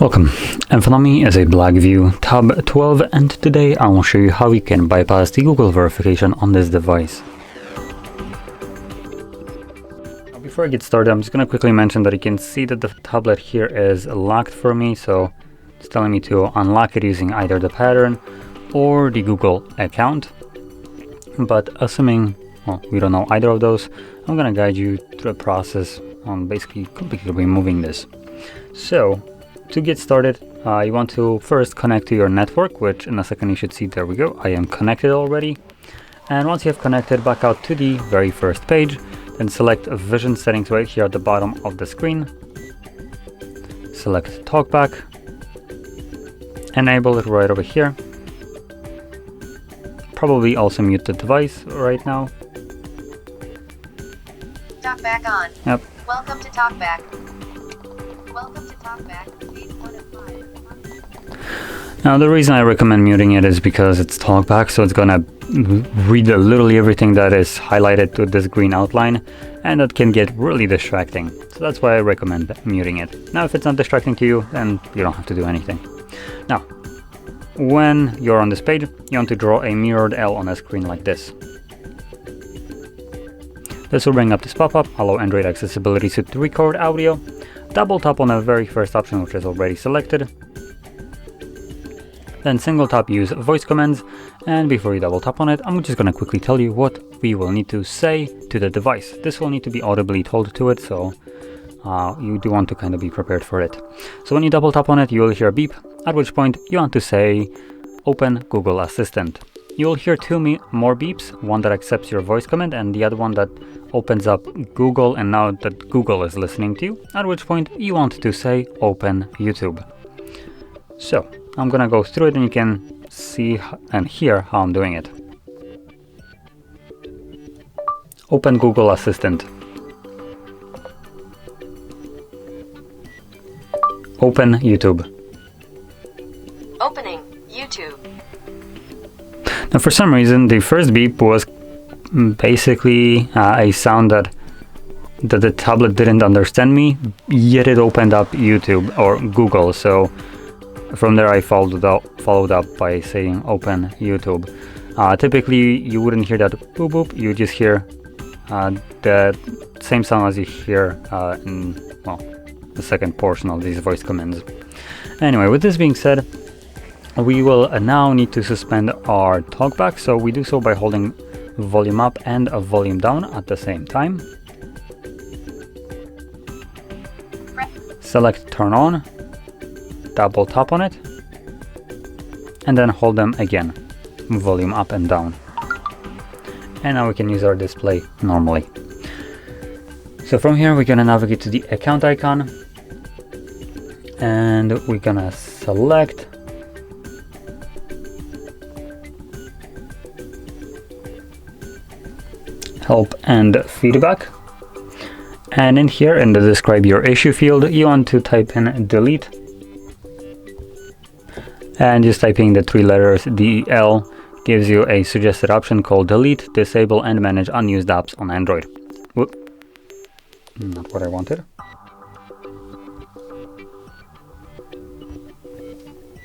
Welcome, in front of me is a BLACKVIEW Tab 12, and today I will show you how you can bypass the Google verification on this device. Now, before I get started, I'm just going to quickly mention that you can see that the tablet here is locked for me, so it's telling me to unlock it using either the pattern or the Google account. But assuming we don't know either of those, I'm going to guide you through the process on basically completely removing this. So to get started, you want to first connect to your network, which in a second you should see. There we go, I am connected already. And once you have connected, back out to the very first page, then select vision settings right here at the bottom of the screen. Select talkback, enable it right over here. Probably also mute the device right now. Talkback on. Yep. Welcome to Talkback. Welcome to Talkback, page 1 of 5. Now the reason I recommend muting it is because it's talkback, so it's gonna read literally everything that is highlighted to this green outline, and that can get really distracting. So that's why I recommend muting it. Now if it's not distracting to you, then you don't have to do anything. Now, when you're on this page, you want to draw a mirrored L on a screen like this. This will bring up this pop-up, allow Android accessibility to record audio. Double tap on the very first option, which is already selected. Then single tap use voice commands, and before you double tap on it, I'm just going to quickly tell you what we will need to say to the device. This will need to be audibly told to it, so you do want to kind of be prepared for it. So when you double tap on it, you will hear a beep, at which point you want to say open Google Assistant. You will hear two more beeps, one that accepts your voice command and the other one that opens up Google, and now that Google is listening to you, at which point you want to say open YouTube. So I'm gonna go through it and you can see and hear how I'm doing it. Open Google Assistant. Open YouTube. Opening YouTube. Now for some reason the first beep was basically a sound that the tablet didn't understand me, yet it opened up YouTube or Google. So from there I followed up by saying open YouTube. Typically you wouldn't hear that boop boop, you just hear the same sound as you hear in the second portion of these voice commands. Anyway, with this being said, we will now need to suspend our talkback, so we do so by holding volume up and volume down at the same time. Select turn on, double tap on it, and then hold them again, volume up and down. And now we can use our display normally. So from here we're gonna navigate to the account icon, and we're gonna select help and feedback, and in here in the describe your issue field you want to type in delete, and just typing the 3 letters DL gives you a suggested option called delete, disable and manage unused apps on Android. Whoop. Not what I wanted.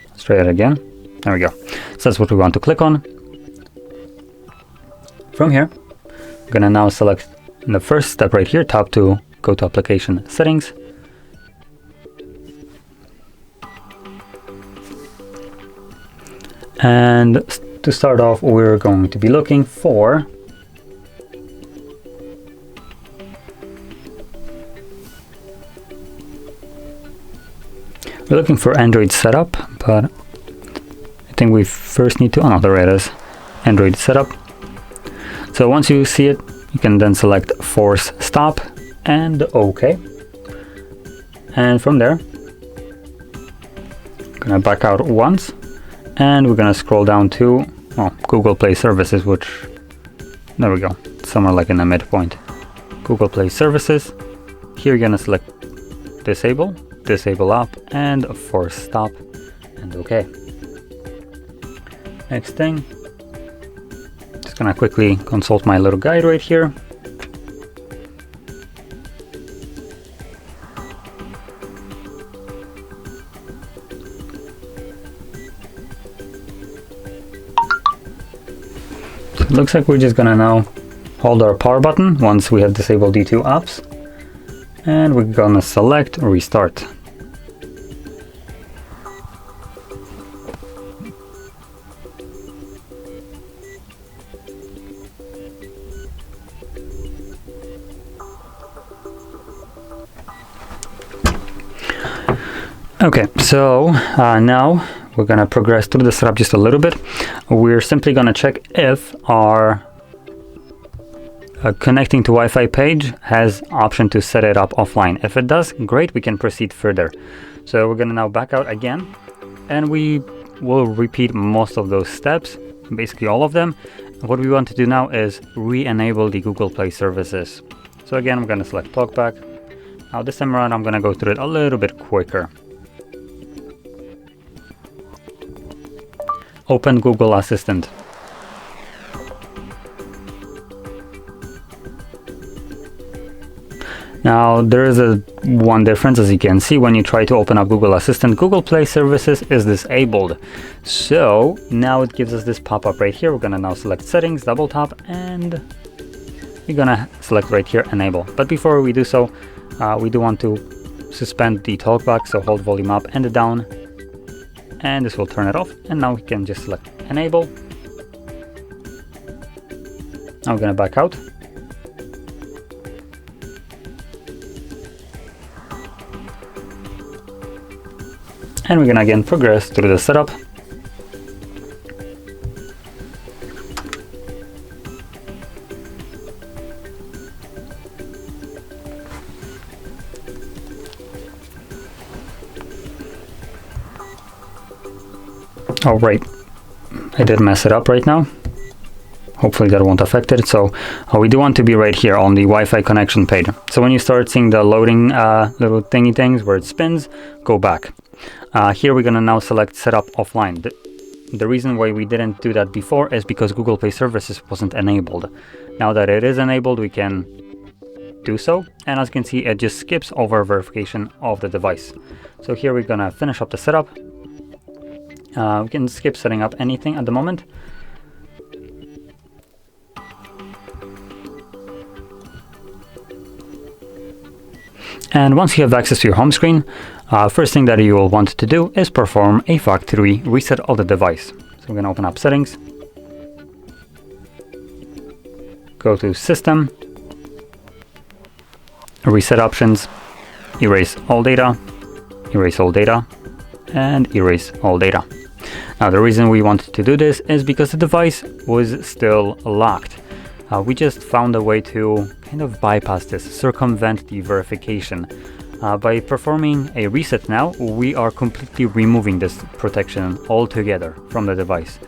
Let's try it again. There we go. So that's what we want to click on. From here I'm gonna now select the first step right here, tap to go to application settings. And to start off, we're going to be looking for Android setup, but I think we first need to, there it is, Android setup. So once you see it, you can then select force stop and OK. And from there, I'm gonna back out once, and we're gonna scroll down to Google Play Services, which, there we go, somewhere like in the midpoint. Google Play Services. Here you're gonna select disable app and force stop and OK. Next thing, gonna quickly consult my little guide right here. looks like we're just gonna now hold our power button once we have disabled the two apps, and we're gonna select restart. Okay, so now we're gonna progress through the setup just a little bit. We're simply gonna check if our connecting to Wi-Fi page has option to set it up offline. If it does, great, we can proceed further. So we're gonna now back out again, and we will repeat most of those steps, basically all of them. What we want to do now is re-enable the Google Play services. So again, we're gonna select talkback. Now this time around, I'm gonna go through it a little bit quicker. Open Google Assistant. Now there is one difference, as you can see. When you try to open up Google Assistant, Google Play services is disabled. So now it gives us this pop-up right here. We're gonna now select settings, double tap, and we're gonna select right here enable. But before we do so, we do want to suspend the talkback, so hold volume up and down, and this will turn it off. And now we can just select enable. Now we're gonna back out. And we're gonna again progress through the setup. Oh, right, I did mess it up right now. Hopefully that won't affect it. So we do want to be right here on the Wi-Fi connection page. So when you start seeing the loading little thingy things where it spins, go back. Here we're gonna now select setup offline. The reason why we didn't do that before is because Google Play Services wasn't enabled. Now that it is enabled, we can do so. And as you can see, it just skips over verification of the device. So here we're gonna finish up the setup. We can skip setting up anything at the moment. And once you have access to your home screen, first thing that you will want to do is perform a factory reset of the device. So we're going to open up settings, go to system, reset options, erase all data, and erase all data. Now the reason we wanted to do this is because the device was still locked. We just found a way to kind of bypass this, circumvent the verification. By performing a reset now, we are completely removing this protection altogether from the device.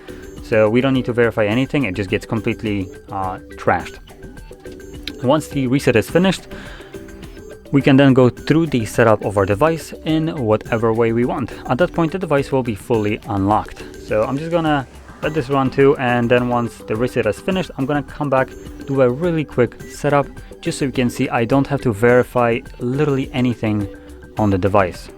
So we don't need to verify anything, it just gets completely trashed. Once the reset is finished, we can then go through the setup of our device in whatever way we want. At that point, the device will be fully unlocked. So I'm just gonna let this run too, and then once the reset is finished, I'm gonna come back, do a really quick setup, just so you can see I don't have to verify literally anything on the device.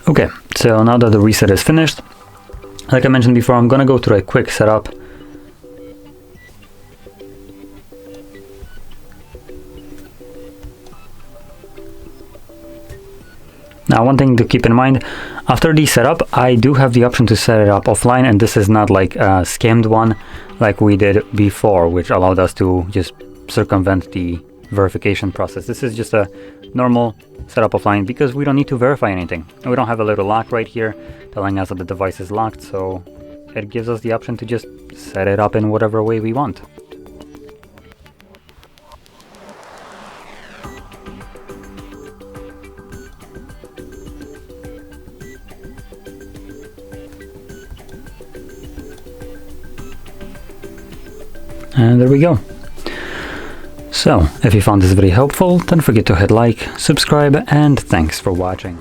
Okay, so now that the reset is finished, like I mentioned before, I'm gonna go through a quick setup. Now, one thing to keep in mind, after the setup, I do have the option to set it up offline, and this is not like a scammed one like we did before, which allowed us to just circumvent the verification process. This is just a normal setup offline because we don't need to verify anything. And we don't have a little lock right here telling us that the device is locked, so it gives us the option to just set it up in whatever way we want. And there we go. So, if you found this video helpful, don't forget to hit like, subscribe, and thanks for watching.